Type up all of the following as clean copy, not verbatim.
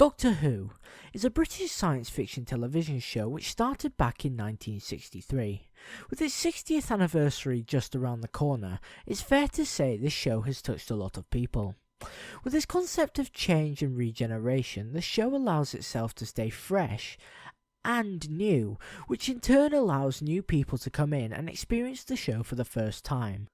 Doctor Who is a British science fiction television show which started back in 1963. With its 60th anniversary just around the corner, it's fair to say this show has touched a lot of people. With its concept of change and regeneration, the show allows itself to stay fresh and new, which in turn allows new people to come in and experience the show for the first time.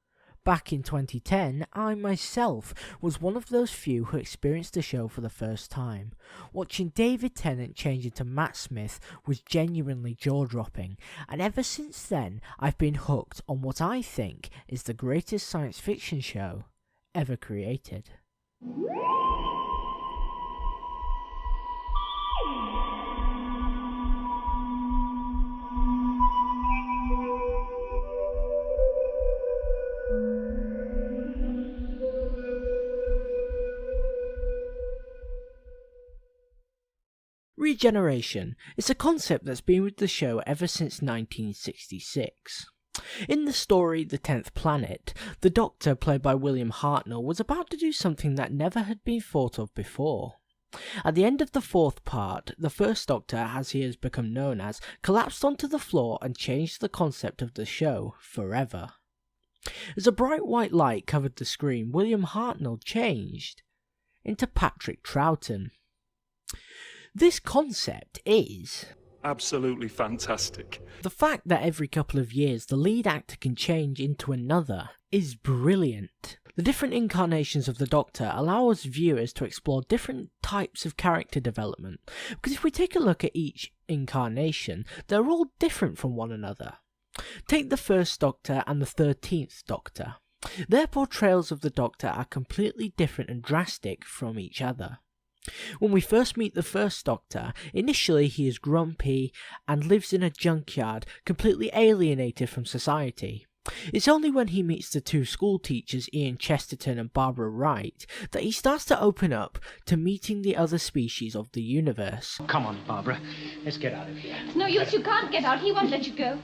Back in 2010, I myself was one of those few who experienced the show for the first time. Watching David Tennant change into Matt Smith was genuinely jaw-dropping, and ever since then I've been hooked on what I think is the greatest science fiction show ever created. Regeneration is a concept that's been with the show ever since 1966. In the story The 10th Planet, the Doctor, played by William Hartnell, was about to do something that never had been thought of before. At the end of the fourth part, the first Doctor, as he has become known as, collapsed onto the floor and changed the concept of the show forever. As a bright white light covered the screen, William Hartnell changed into Patrick Troughton. This concept is absolutely fantastic. The fact that every couple of years the lead actor can change into another is brilliant. The different incarnations of the Doctor allow us viewers to explore different types of character development, because if we take a look at each incarnation, they're all different from one another. Take the first Doctor and the 13th Doctor. Their portrayals of the Doctor are completely different and drastic from each other. When we first meet the first Doctor, initially he is grumpy and lives in a junkyard, completely alienated from society. It's only when he meets the two school teachers, Ian Chesterton and Barbara Wright, that he starts to open up to meeting the other species of the universe. Come on, Barbara. Let's get out of here. No use, you can't get out. He won't let you go.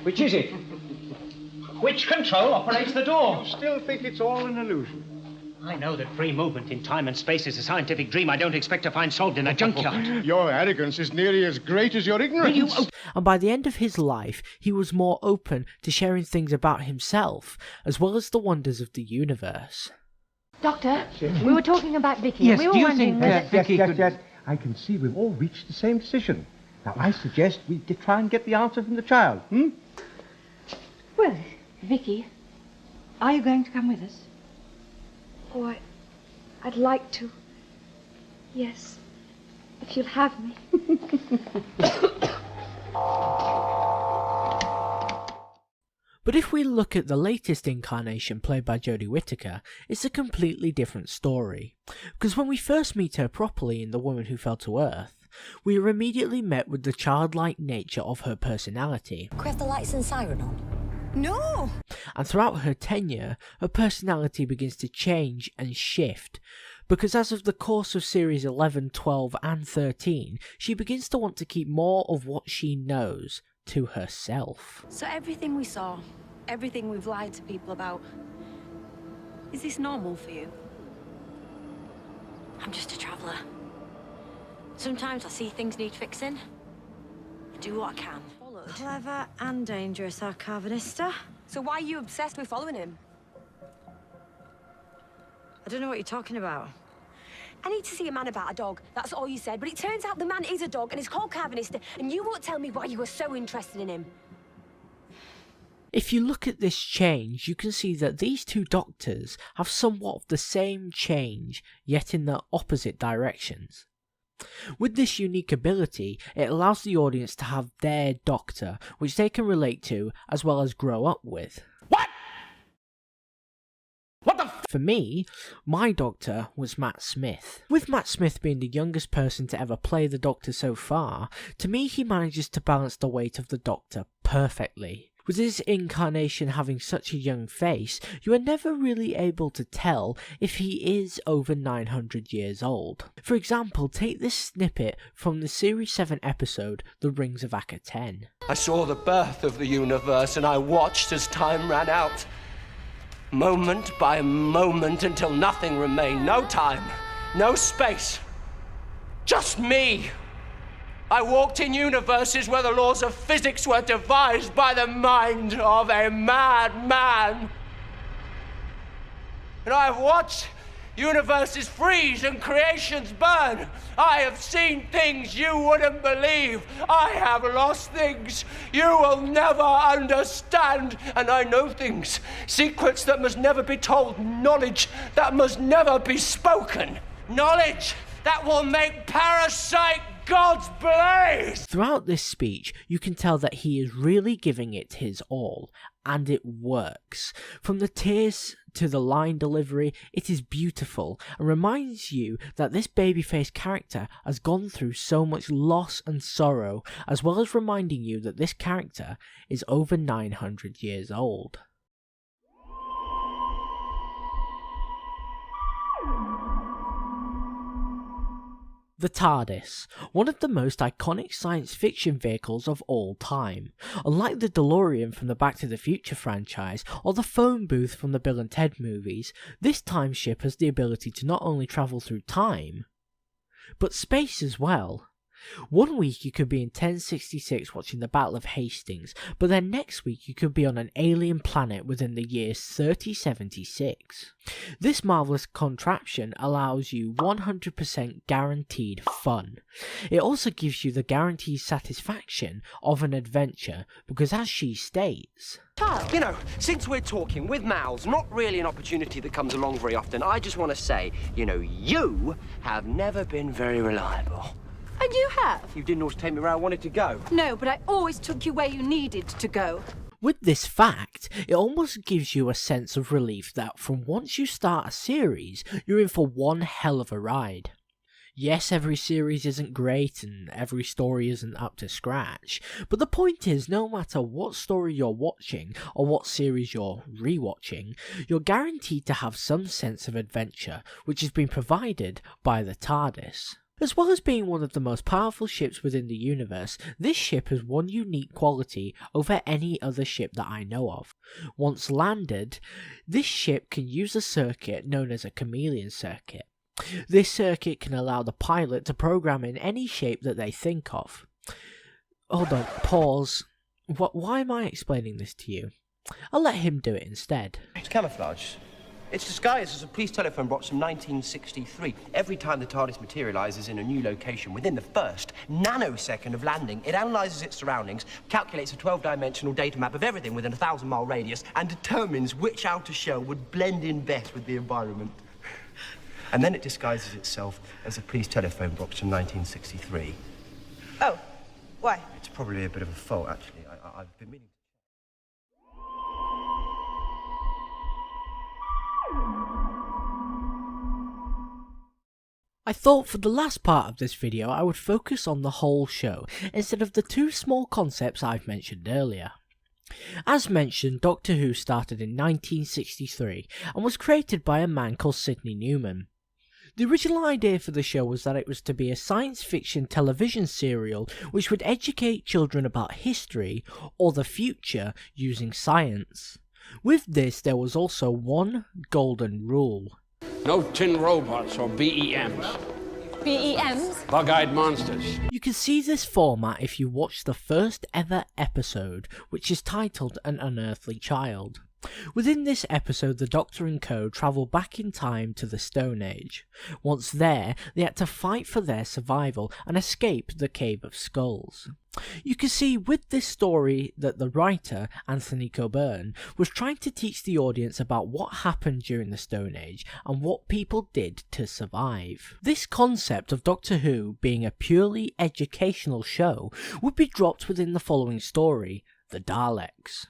Which is it? Which control operates the door? I still think it's all an illusion. I know that free movement in time and space is a scientific dream I don't expect to find solved in a junkyard. Your arrogance is nearly as great as your ignorance. And by the end of his life, he was more open to sharing things about himself, as well as the wonders of the universe. Doctor, we were talking about Vicky. Yes, we were do you wondering think whether... Vicky could... Yes. I can see we've all reached the same decision. Now, I suggest we try and get the answer from the child, Well, Vicky, are you going to come with us? Oh, I'd like to. Yes, if you'll have me. But if we look at the latest incarnation played by Jodie Whittaker, it's a completely different story. Because when we first meet her properly in The Woman Who Fell to Earth, we are immediately met with the childlike nature of her personality. Can we have the lights and siren on? No! And throughout her tenure, her personality begins to change and shift, because as of the course of series 11, 12 and 13, she begins to want to keep more of what she knows to herself. So everything we saw, everything we've lied to people about, is this normal for you? I'm just a traveller. Sometimes I see things need fixing. I do what I can. Clever and dangerous, our Carvanista. So why are you obsessed with following him? I don't know what you're talking about. I need to see a man about a dog. That's all you said. But it turns out the man is a dog and is called Carvanista, and you won't tell me why you were so interested in him. If you look at this change, you can see that these two Doctors have somewhat of the same change, yet in the opposite directions. With this unique ability, it allows the audience to have their Doctor, which they can relate to as well as grow up with. What? What the For me, my Doctor was Matt Smith. With Matt Smith being the youngest person to ever play the Doctor so far, to me he manages to balance the weight of the Doctor perfectly. With his incarnation having such a young face, you are never really able to tell if he is over 900 years old. For example, take this snippet from the Series 7 episode, The Rings of Akhaten. I saw the birth of the universe and I watched as time ran out. moment by moment until nothing remained. No time, no space, just me. I walked in universes where the laws of physics were devised by the mind of a madman. And I have watched universes freeze and creations burn. I have seen things you wouldn't believe. I have lost things you will never understand. And I know things, secrets that must never be told, knowledge that must never be spoken. Knowledge that will make Parasite God's blaze! Throughout this speech, you can tell that he is really giving it his all, and it works. From the tears to the line delivery, it is beautiful, and reminds you that this babyface character has gone through so much loss and sorrow, as well as reminding you that this character is over 900 years old. The Tardis, one of the most iconic science fiction vehicles of all time. Unlike the DeLorean from the Back to the Future franchise, or the phone booth from the Bill and Ted movies, this time ship has the ability to not only travel through time, but space as well. One week you could be in 1066 watching the Battle of Hastings, but then next week you could be on an alien planet within the year 3076. This marvellous contraption allows you 100% guaranteed fun. It also gives you the guaranteed satisfaction of an adventure, because as she states, You know, since we're talking with mouths, not really an opportunity that comes along very often, I just want to say, you have never been very reliable. And you have? You didn't always take me where I wanted to go. No, but I always took you where you needed to go. with this fact, it almost gives you a sense of relief that from once you start a series, you're in for one hell of a ride. Yes, every series isn't great and every story isn't up to scratch, but the point is, no matter what story you're watching or what series you're rewatching, you're guaranteed to have some sense of adventure, which has been provided by the Tardis. As well as being one of the most powerful ships within the universe, this ship has one unique quality over any other ship that I know of. Once landed, this ship can use a circuit known as a chameleon circuit. This circuit can allow the pilot to program in any shape that they think of. Hold on, pause. Why am I explaining this to you? I'll let him do it instead. It's camouflage. It's disguised as a police telephone box from 1963. Every time the TARDIS materializes in a new location, within the first nanosecond of landing, it analyzes its surroundings, calculates a 12-dimensional data map of everything within a 1,000-mile radius, and determines which outer shell would blend in best with the environment. And then it disguises itself as a police telephone box from 1963. Oh, why? It's probably a bit of a fault, actually. I've been meaning to... I thought for the last part of this video I would focus on the whole show, instead of the two small concepts I've mentioned earlier. As mentioned, Doctor Who started in 1963 and was created by a man called Sidney Newman. The original idea for the show was that it was to be a science fiction television serial which would educate children about history or the future using science. With this, there was also one golden rule. No tin robots or BEMs. BEMs? Bug-eyed monsters. You can see this format if you watch the first ever episode, which is titled An Unearthly Child. Within this episode, the Doctor and co travel back in time to the Stone Age. Once there, they had to fight for their survival and escape the Cave of Skulls. You can see with this story that the writer, Anthony Coburn, was trying to teach the audience about what happened during the Stone Age and what people did to survive. This concept of Doctor Who being a purely educational show would be dropped within the following story, The Daleks.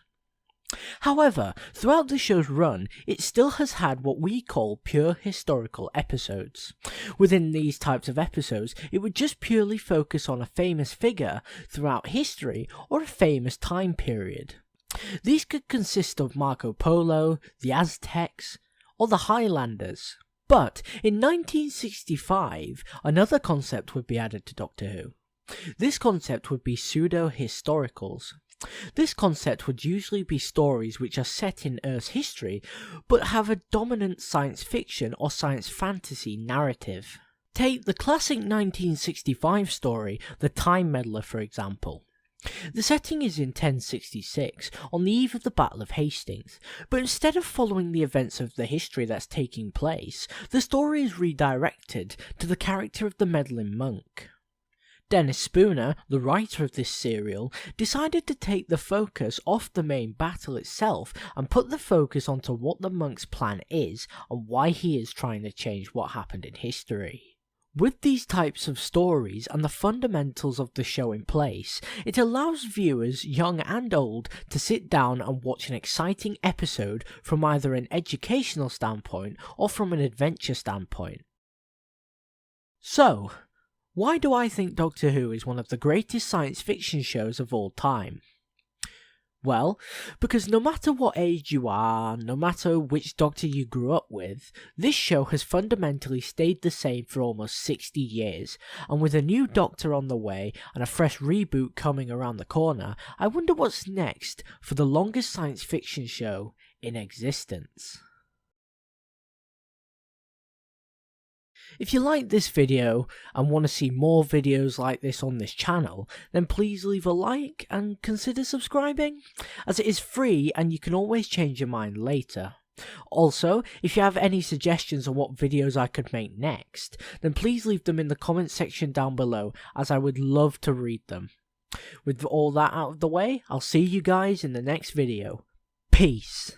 However, throughout the show's run, it still has had what we call pure historical episodes. Within these types of episodes, it would just purely focus on a famous figure throughout history or a famous time period. These could consist of Marco Polo, the Aztecs, or the Highlanders. But in 1965, another concept would be added to Doctor Who. This concept would be pseudo-historicals. This concept would usually be stories which are set in Earth's history, but have a dominant science fiction or science fantasy narrative. Take the classic 1965 story, The Time Meddler, for example. The setting is in 1066, on the eve of the Battle of Hastings, but instead of following the events of the history that's taking place, the story is redirected to the character of the meddling monk. Dennis Spooner, the writer of this serial, decided to take the focus off the main battle itself and put the focus onto what the monk's plan is and why he is trying to change what happened in history. With these types of stories and the fundamentals of the show in place, it allows viewers, young and old, to sit down and watch an exciting episode from either an educational standpoint or from an adventure standpoint. So, why do I think Doctor Who is one of the greatest science fiction shows of all time? Well, because no matter what age you are, no matter which Doctor you grew up with, this show has fundamentally stayed the same for almost 60 years, and with a new Doctor on the way and a fresh reboot coming around the corner, I wonder what's next for the longest science fiction show in existence. If you like this video and want to see more videos like this on this channel, then please leave a like and consider subscribing, as it is free and you can always change your mind later. Also, if you have any suggestions on what videos I could make next, then please leave them in the comments section down below, as I would love to read them. With all that out of the way, I'll see you guys in the next video. Peace.